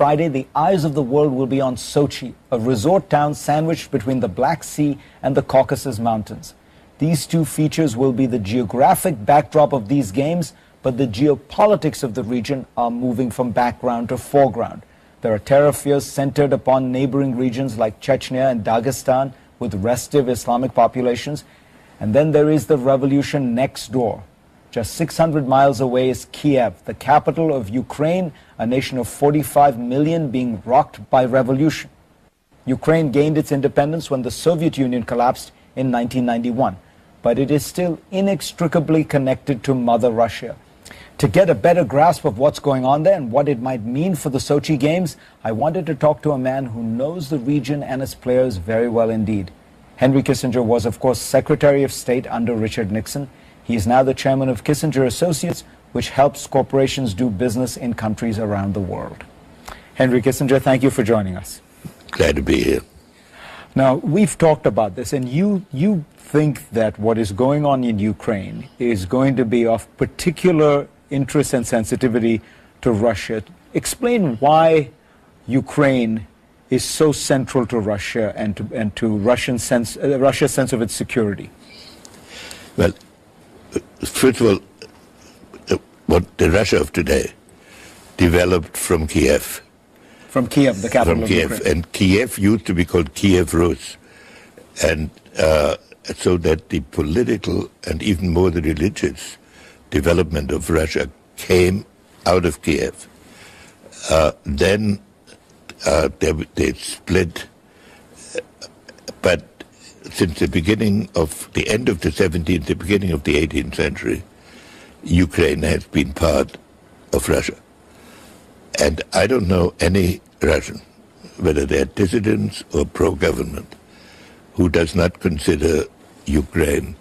Friday, the eyes of the world will be on Sochi, a resort town sandwiched between the Black Sea and the Caucasus Mountains. These two features will be the geographic backdrop of these games, but the geopolitics of the region are moving from background to foreground. There are terror fears centered upon neighboring regions like Chechnya and Dagestan with restive Islamic populations. And then there is the revolution next door. Just 600 miles away is Kiev, the capital of Ukraine, a nation of 45 million being rocked by revolution. Ukraine gained its independence when the Soviet Union collapsed in 1991, but it is still inextricably connected to Mother Russia. To get a better grasp of what's going on there and what it might mean for the Sochi Games, I wanted to talk to a man who knows the region and its players very well indeed. Henry Kissinger was, of course, Secretary of State under Richard Nixon. He is now the chairman of Kissinger Associates, which helps corporations do business in countries around the world. Henry Kissinger, thank you for joining us. Glad to be here. Now, we've talked about this, and you think that what is going on in Ukraine is going to be of particular interest and sensitivity to Russia. Explain why Ukraine is so central to Russia and to Russia's sense of its security. Well, first of all, what the Russia of today developed from Kiev. From Kiev, the capital of Ukraine. And Kiev used to be called Kiev Rus. And so that the political and even more the religious development of Russia came out of Kiev. Then they split, but since the beginning of the end of the 17th, the beginning of the 18th century, Ukraine has been part of Russia. And I don't know any Russian, whether they're dissidents or pro-government, who does not consider Ukraine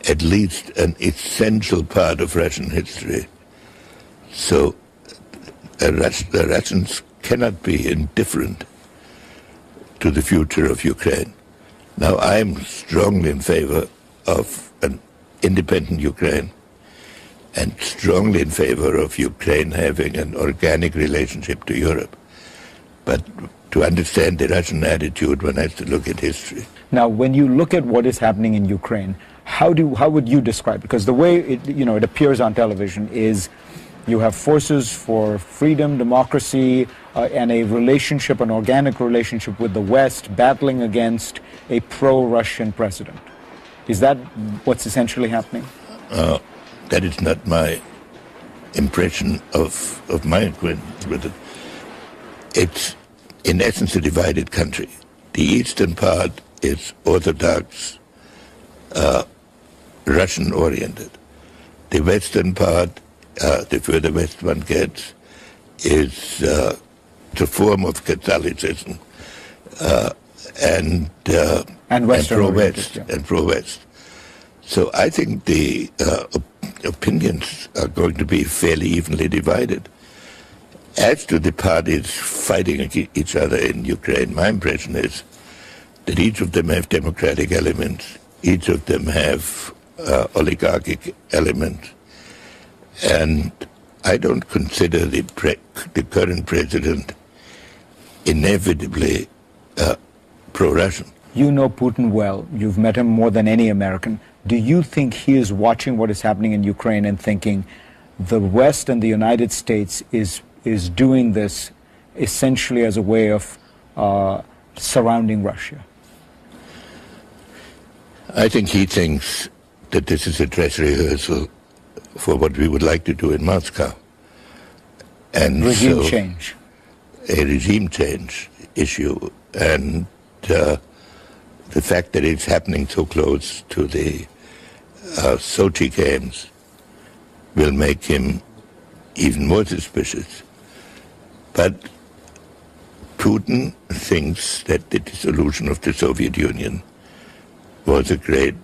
at least an essential part of Russian history. So the Russians cannot be indifferent to the future of Ukraine. Now, I'm strongly in favor of an independent Ukraine and strongly in favor of Ukraine having an organic relationship to Europe. But to understand the Russian attitude, one has to look at history. Now, when you look at what is happening in Ukraine, how would you describe it? Because the way it appears on television is you have forces for freedom, democracy, and a relationship, an organic relationship with the West, battling against a pro-Russian president. Is that what's essentially happening? That is not my impression of my acquaintance with it. It's, in essence, a divided country. The eastern part is Orthodox, Russian-oriented. The western part, the further west one gets, is the form of Catholicism and pro-West. Yeah. And pro-West. So I think the opinions are going to be fairly evenly divided. As to the parties fighting each other in Ukraine, my impression is that each of them have democratic elements, each of them have oligarchic elements, and I don't consider the current president inevitably pro-Russian. You know Putin well. You've met him more than any American. Do you think he is watching what is happening in Ukraine and thinking the West and the United States is doing this essentially as a way of surrounding Russia? I think he thinks that this is a dress rehearsal for what we would like to do in Moscow. And regime change. A regime change issue. And the fact that it's happening so close to the Sochi Games will make him even more suspicious. But Putin thinks that the dissolution of the Soviet Union was a great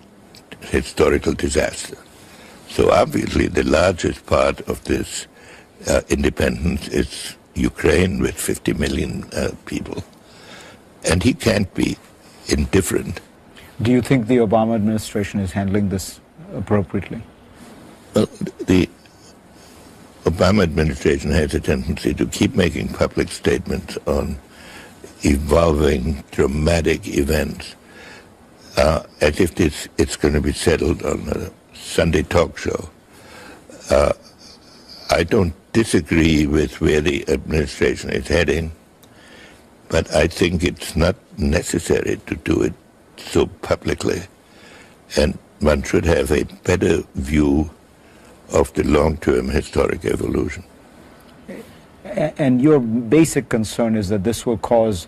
historical disaster. So obviously the largest part of this independence is Ukraine with 50 million people. And he can't be indifferent. Do you think the Obama administration is handling this appropriately? Well, Obama administration has a tendency to keep making public statements on evolving dramatic events as if it's going to be settled on a Sunday talk show. I don't disagree with where the administration is heading, but I think it's not necessary to do it so publicly, and one should have a better view of the long-term historic evolution. And your basic concern is that this will cause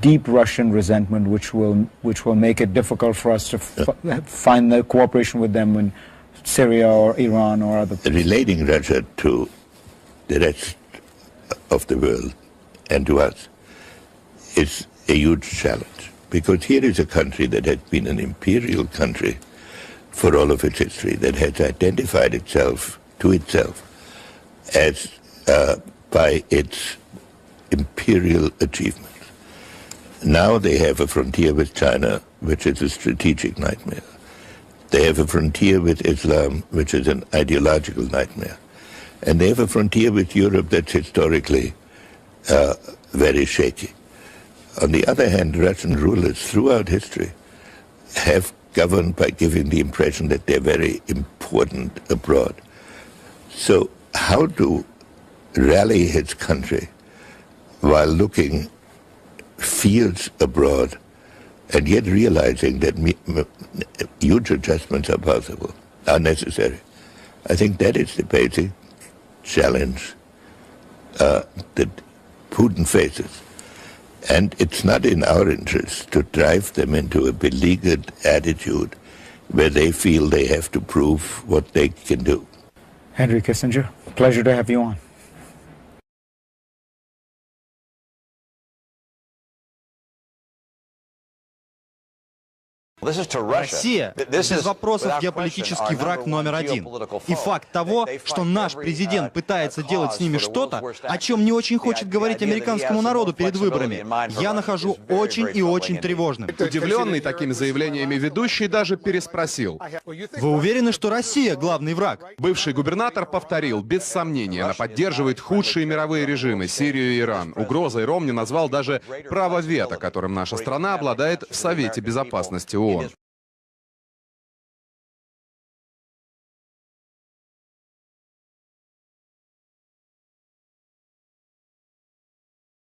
deep Russian resentment, which will make it difficult for us to find the cooperation with them in Syria or Iran or other places. Relating Russia to the rest of the world and to us is a huge challenge, because here is a country that has been an imperial country for all of its history, that has identified itself as by its imperial achievements. Now they have a frontier with China, which is a strategic nightmare. They have a frontier with Islam, which is an ideological nightmare. And they have a frontier with Europe that's historically very shaky. On the other hand, Russian rulers throughout history have governed by giving the impression that they're very important abroad. So how to rally his country while looking fields abroad and yet realizing that huge adjustments are possible, are necessary? I think that is the basic challenge that Putin faces. And it's not in our interest to drive them into a beleaguered attitude where they feel they have to prove what they can do. Henry Kissinger, pleasure to have you on. Россия, без вопросов, геополитический враг номер один. И факт того, что наш президент пытается делать с ними что-то, о чем не очень хочет говорить американскому народу перед выборами, я нахожу очень и очень тревожным. Удивленный такими заявлениями ведущий даже переспросил: Вы уверены, что Россия главный враг? Бывший губернатор повторил: без сомнения, она поддерживает худшие мировые режимы — Сирию и Иран. Угрозой Ромни назвал даже право вето, которым наша страна обладает в Совете Безопасности ООН.